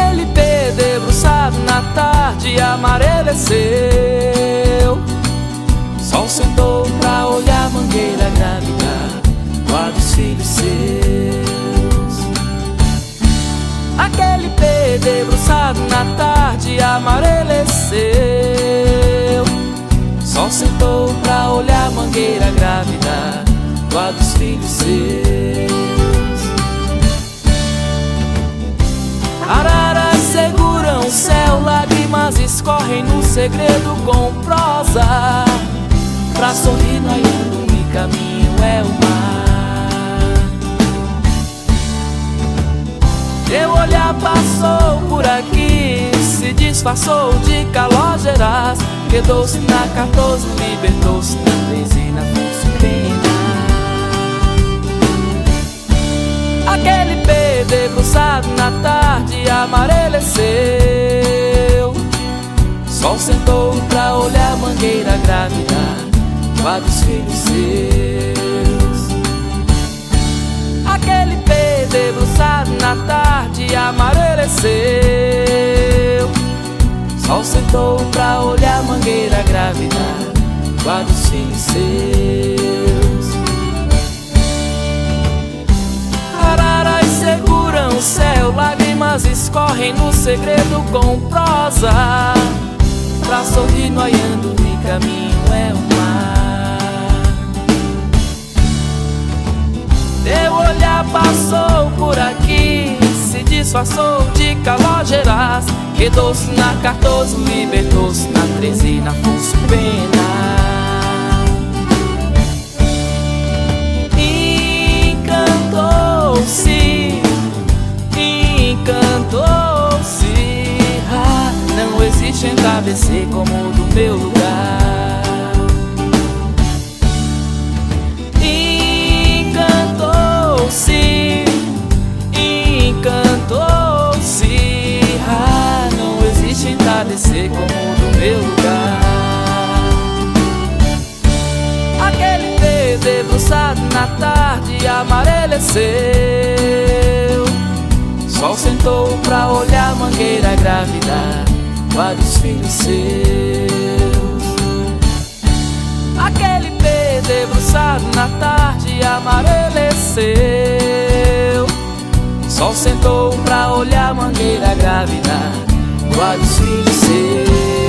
Aquele pé debruçado na tarde amareleceu. Sol sentou pra olhar a mangueira grávida dos filhos seus. Aquele pé debruçado na tarde amareleceu. Sol sentou pra olhar a mangueira grávida dos filhos seus. Araras seguram o céu, lágrimas escorrem no segredo com prosa. Pra sorrir noiando o caminho é o mar. Teu olhar passou por aqui, se disfarçou de calógeras. Quedou-se na 14, libertou-se na 13 e na Afonso Pena. Aquele pé debruçado na tarde amareleceu. Sol sentou pra olhar a mangueira grávida dos filhos seus. Aquele pé debruçado na tarde amareleceu. Sol sentou pra olhar a mangueira grávida dos filhos seus. Araras seguram o céu, lágrimas escorrem no segredo com prosa. Pra sorrir noiando o caminho é o mar. Teu olhar passou por aqui, se disfarçou de calógeras. Quedou-se na 14, libertou-se na 13 e na Afonso Pena. Encantou-se, encantou-se. Não existe entardecer como o do meu lugar. Encantou-se, encantou-se. Não existe entardecer como o do meu lugar. Aquele pé debruçado na tarde amareleceu. Sol sentou pra olhar a mangueira grávida dos filhos seus. Aquele pé debruçado na tarde amareleceu. Sol sentou pra olhar a mangueira grávida dos filhos seus.